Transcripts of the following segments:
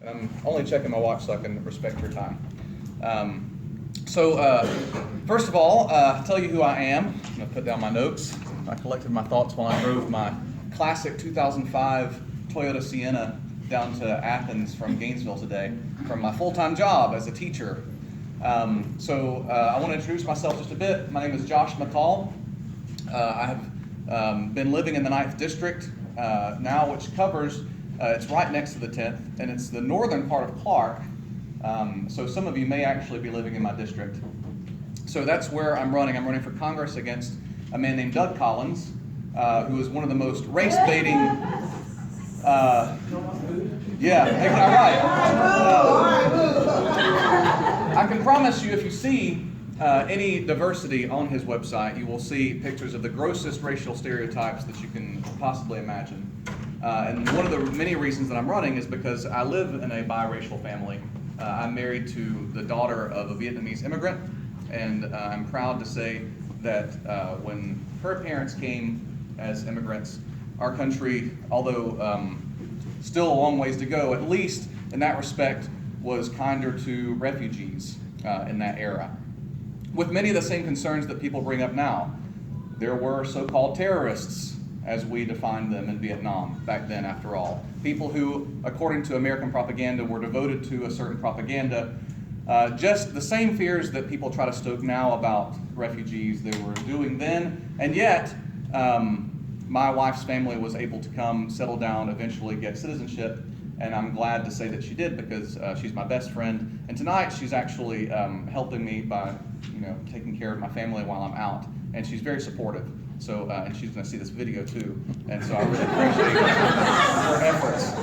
I'm only checking my watch so I can respect your time. First of all, tell you who I am. I'm going to put down my notes. I collected my thoughts while I drove my classic 2005 Toyota Sienna down to Athens from Gainesville today from my full-time job as a teacher. I want to introduce myself just a bit. My name is Josh McCall. I have been living in the 9th District now, which covers, it's right next to the 10th, and it's the northern part of Clark. So some of you may actually be living in my district. So that's where I'm running. I'm running for Congress against a man named Doug Collins, who is one of the most race-baiting, I can promise you if you see any diversity on his website, you will see pictures of the grossest racial stereotypes that you can possibly imagine. And one of the many reasons that I'm running is because I live in a biracial family. I'm married to the daughter of a Vietnamese immigrant, and I'm proud to say that when her parents came as immigrants, our country, although still a long ways to go, at least in that respect, was kinder to refugees in that era. With many of the same concerns that people bring up now. There were so-called terrorists, as we defined them in Vietnam back then, after all. People who, according to American propaganda, were devoted to a certain propaganda. Just the same fears that people try to stoke now about refugees they were doing then, and yet my wife's family was able to come, settle down, eventually get citizenship, and I'm glad to say that she did because she's my best friend. And tonight she's actually helping me by, taking care of my family while I'm out, and she's very supportive. So, and she's going to see this video too, and so I really appreciate her efforts.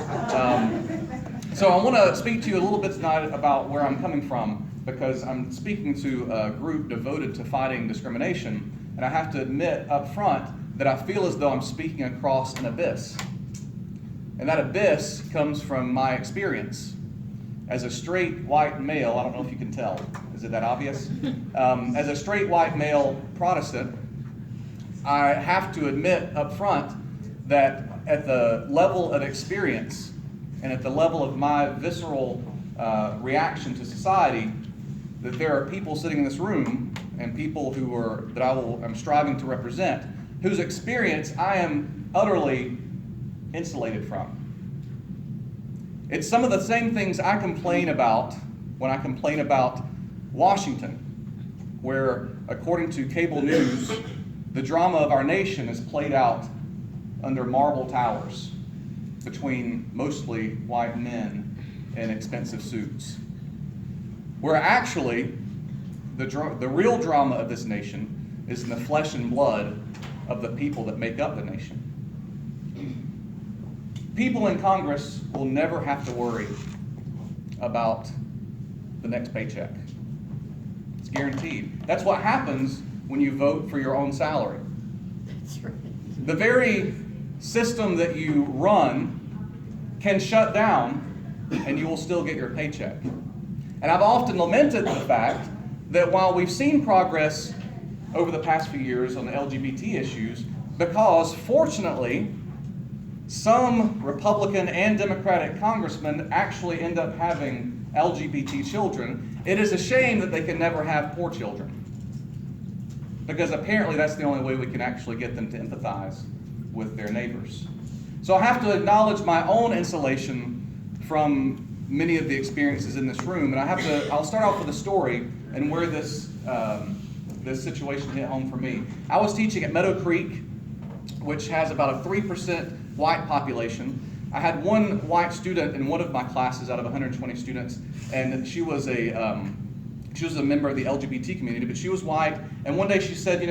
So I want to speak to you a little bit tonight about where I'm coming from, because I'm speaking to a group devoted to fighting discrimination, and I have to admit up front that I feel as though I'm speaking across an abyss. And that abyss comes from my experience. As a straight white male, I don't know if you can tell, is it that obvious? As a straight white male Protestant, I have to admit up front that at the level of experience and at the level of my visceral reaction to society, that there are people sitting in this room and people who are that I'm striving to represent, whose experience I am utterly insulated from. It's some of the same things I complain about when I complain about Washington, where, according to cable news, the drama of our nation is played out under marble towers between mostly white men in expensive suits. Where actually, the real drama of this nation is in the flesh and blood of the people that make up the nation. People in Congress will never have to worry about the next paycheck. It's guaranteed. That's what happens when you vote for your own salary. That's right. The very system that you run can shut down and you will still get your paycheck. And I've often lamented the fact that while we've seen progress over the past few years on the LGBT issues, because fortunately, some Republican and Democratic congressmen actually end up having LGBT children, it is a shame that they can never have poor children. Because apparently that's the only way we can actually get them to empathize with their neighbors. So I have to acknowledge my own insulation from many of the experiences in this room, and I'll start off with a story and where this situation hit home for me. I was teaching at Meadow Creek, which has about a 3% white population. I had one white student in one of my classes out of 120 students, and she was a member of the LGBT community, but she was white, and one day she said,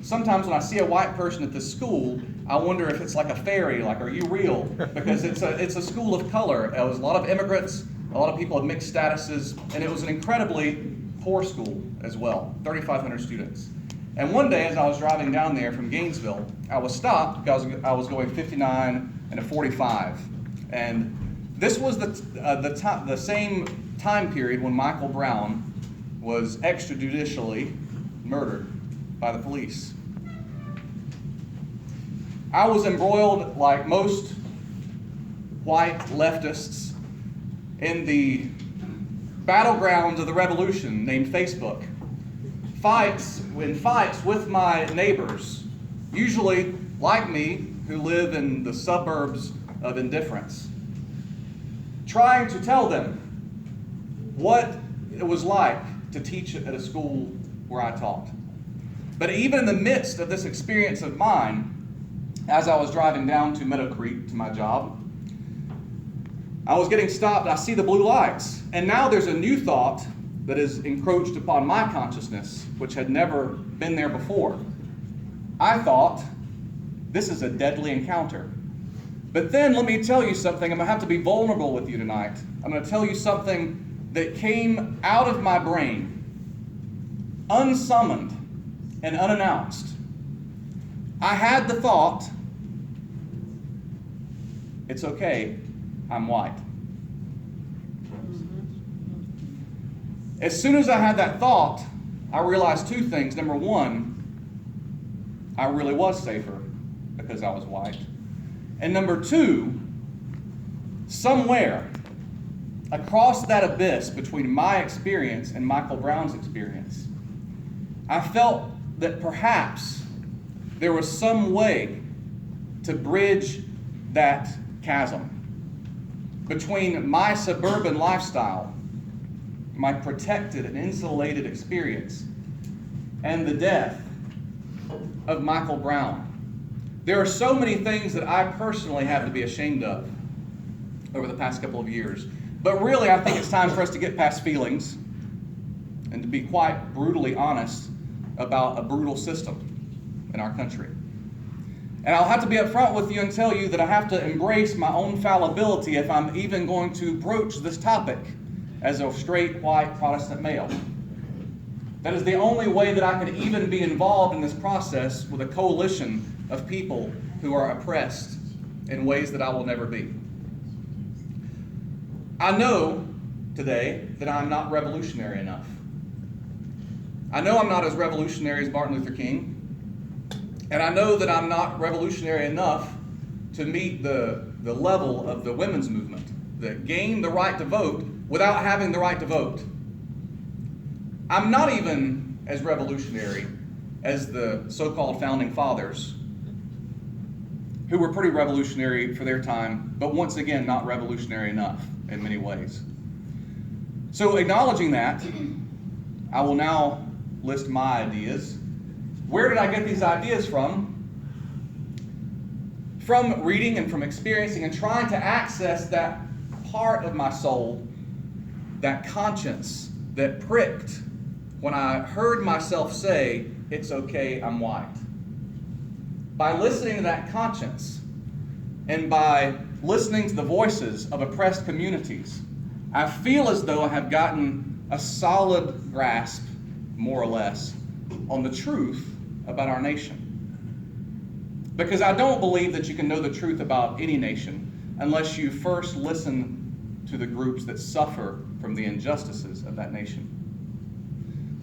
sometimes when I see a white person at this school, I wonder if it's like a fairy, like, are you real? Because it's a school of color. It was a lot of immigrants, a lot of people of mixed statuses, and it was an incredibly poor school as well, 3,500 students. And one day as I was driving down there from Gainesville, I was stopped because I was going 59 and a 45. And this was the same time period when Michael Brown was extrajudicially murdered by the police. I was embroiled, like most white leftists, in the battlegrounds of the revolution named Facebook. Fights with my neighbors, usually like me, who live in the suburbs of indifference, trying to tell them what it was like to teach at a school where I taught. But even in the midst of this experience of mine, as I was driving down to Meadow Creek to my job, I was getting stopped. I see the blue lights, and now there's a new thought that is encroached upon my consciousness, which had never been there before. I thought, this is a deadly encounter. But then let me tell you something. I'm going to have to be vulnerable with you tonight. I'm going to tell you something that came out of my brain, unsummoned and unannounced. I had the thought, it's okay, I'm white. As soon as I had that thought, I realized two things. Number one, I really was safer because I was white. And number two, somewhere across that abyss between my experience and Michael Brown's experience, I felt that perhaps there was some way to bridge that chasm between my suburban lifestyle, my protected and insulated experience, and the death of Michael Brown. There are so many things that I personally have to be ashamed of over the past couple of years. But really, I think it's time for us to get past feelings and to be quite brutally honest about a brutal system in our country. And I'll have to be upfront with you and tell you that I have to embrace my own fallibility if I'm even going to broach this topic as a straight white Protestant male. That is the only way that I can even be involved in this process with a coalition of people who are oppressed in ways that I will never be. I know today that I'm not revolutionary enough. I know I'm not as revolutionary as Martin Luther King. And I know that I'm not revolutionary enough to meet the level of the women's movement that gained the right to vote without having the right to vote. I'm not even as revolutionary as the so-called founding fathers, who were pretty revolutionary for their time, but once again, not revolutionary enough in many ways. So acknowledging that, I will now list my ideas. Where did I get these ideas from? From reading and from experiencing and trying to access that part of my soul, that conscience that pricked when I heard myself say, it's okay, I'm white. By listening to that conscience and by listening to the voices of oppressed communities, I feel as though I have gotten a solid grasp, more or less, on the truth about our nation. Because I don't believe that you can know the truth about any nation unless you first listen to the groups that suffer from the injustices of that nation.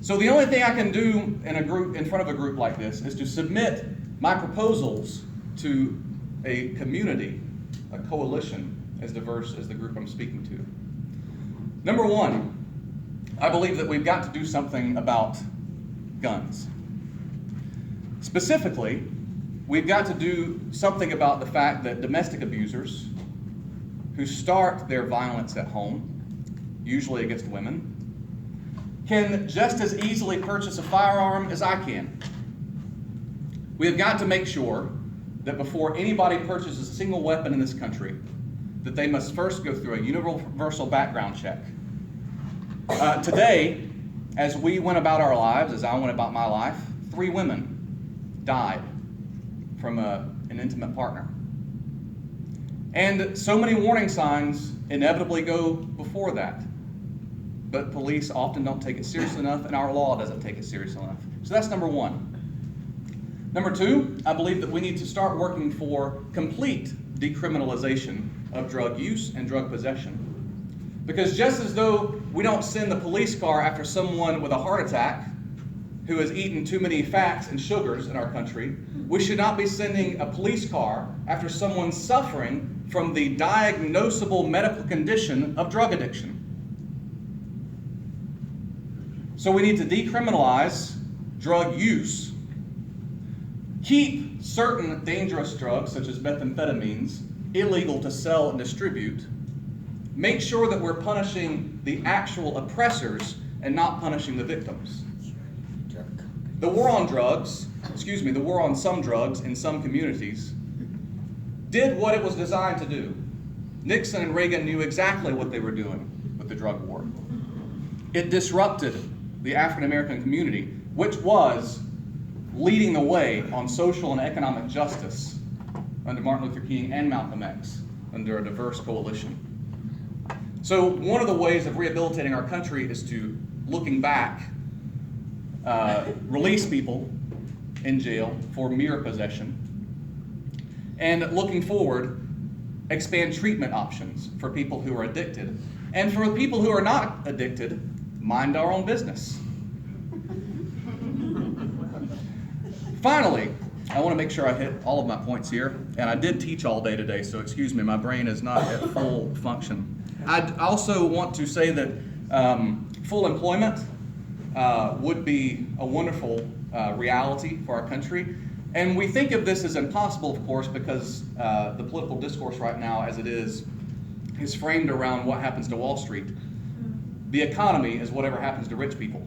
So the only thing I can do in front of a group like this is to submit my proposals to a community, a coalition as diverse as the group I'm speaking to. Number one, I believe that we've got to do something about guns. Specifically, we've got to do something about the fact that domestic abusers who start their violence at home, usually against women, can just as easily purchase a firearm as I can. We have got to make sure that before anybody purchases a single weapon in this country, that they must first go through a universal background check. Today, as we went about our lives, as I went about my life, 3 women died from an intimate partner. And so many warning signs inevitably go before that. But police often don't take it seriously enough, and our law doesn't take it seriously enough. So that's number one. Number two, I believe that we need to start working for complete decriminalization of drug use and drug possession. Because just as though we don't send the police car after someone with a heart attack who has eaten too many fats and sugars in our country, we should not be sending a police car after someone suffering from the diagnosable medical condition of drug addiction. So we need to decriminalize drug use, keep certain dangerous drugs, such as methamphetamines, illegal to sell and distribute, make sure that we're punishing the actual oppressors and not punishing the victims. The war on drugs, the war on some drugs in some communities did what it was designed to do. Nixon and Reagan knew exactly what they were doing with the drug war. It disrupted the African American community, which was leading the way on social and economic justice under Martin Luther King and Malcolm X under a diverse coalition. So one of the ways of rehabilitating our country is to, looking back, release people in jail for mere possession, and looking forward, expand treatment options for people who are addicted, and for people who are not addicted, mind our own business. Finally, I want to make sure I hit all of my points here, and I did teach all day today, so excuse me, my brain is not at full function. I also want to say that full employment would be a wonderful reality for our country. And we think of this as impossible, of course, because the political discourse right now, as it is framed around what happens to Wall Street. The economy is whatever happens to rich people.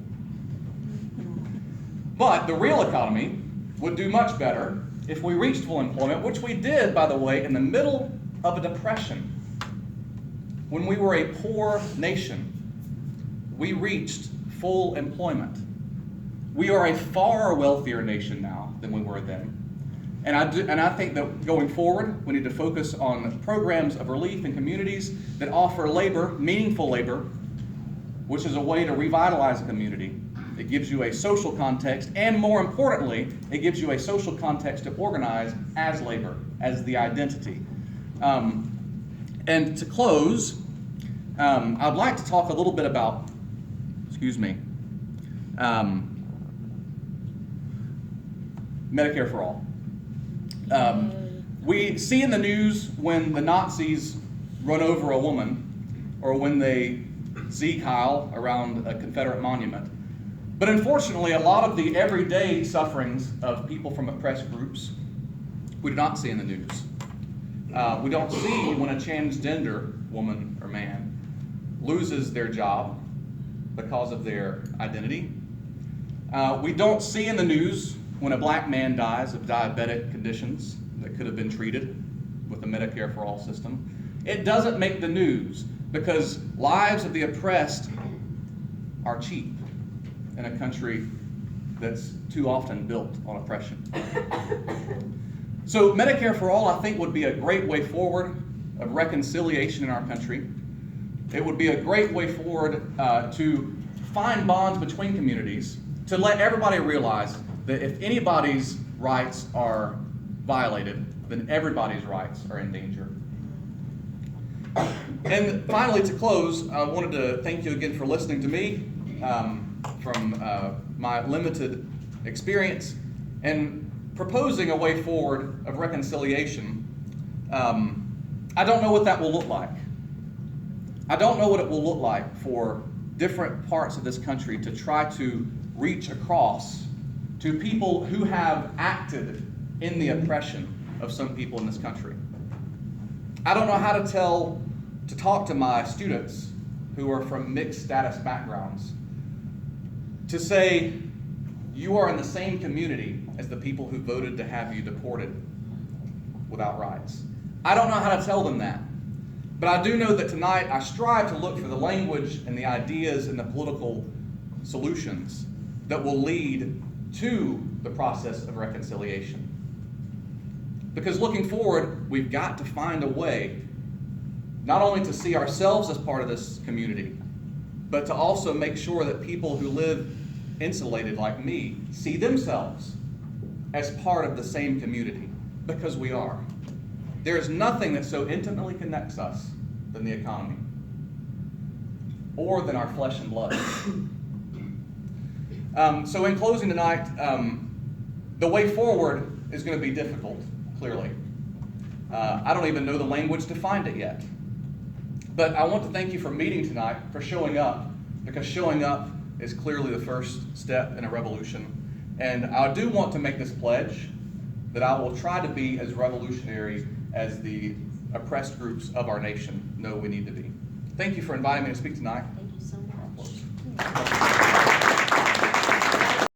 But the real economy would do much better if we reached full employment, which we did, by the way, in the middle of a depression. When we were a poor nation, we reached full employment. We are a far wealthier nation now than we were then. And I think that going forward, we need to focus on programs of relief in communities that offer labor, meaningful labor, which is a way to revitalize a community. It gives you a social context, and more importantly, it gives you a social context to organize as labor, as the identity. And to close, I'd like to talk a little bit about, Medicare for all. We see in the news when the Nazis run over a woman, or when they Zeke Heil around a Confederate monument. But unfortunately, a lot of the everyday sufferings of people from oppressed groups we do not see in the news. We don't see when a transgender woman or man loses their job because of their identity. We don't see in the news when a black man dies of diabetic conditions that could have been treated with the Medicare for All system. It doesn't make the news because lives of the oppressed are cheap in a country that's too often built on oppression. So Medicare for All, I think, would be a great way forward of reconciliation in our country. It would be a great way forward to find bonds between communities, to let everybody realize that if anybody's rights are violated, then everybody's rights are in danger. And finally, to close, I wanted to thank you again for listening to me from my limited experience and proposing a way forward of reconciliation. I don't know what that will look like. I don't know what it will look like for different parts of this country to try to reach across to people who have acted in the oppression of some people in this country. I don't know how to talk to my students who are from mixed status backgrounds to say, you are in the same community as the people who voted to have you deported without rights. I don't know how to tell them that. But I do know that tonight I strive to look for the language and the ideas and the political solutions that will lead to the process of reconciliation. Because looking forward, we've got to find a way not only to see ourselves as part of this community, but to also make sure that people who live insulated like me see themselves as part of the same community, because we are. There is nothing that so intimately connects us than the economy, or than our flesh and blood. So in closing tonight, the way forward is going to be difficult, clearly. I don't even know the language to find it yet. But I want to thank you for meeting tonight, for showing up, because showing up is clearly the first step in a revolution. And I do want to make this pledge that I will try to be as revolutionary as the oppressed groups of our nation know we need to be. Thank you for inviting me to speak tonight. Thank you so much.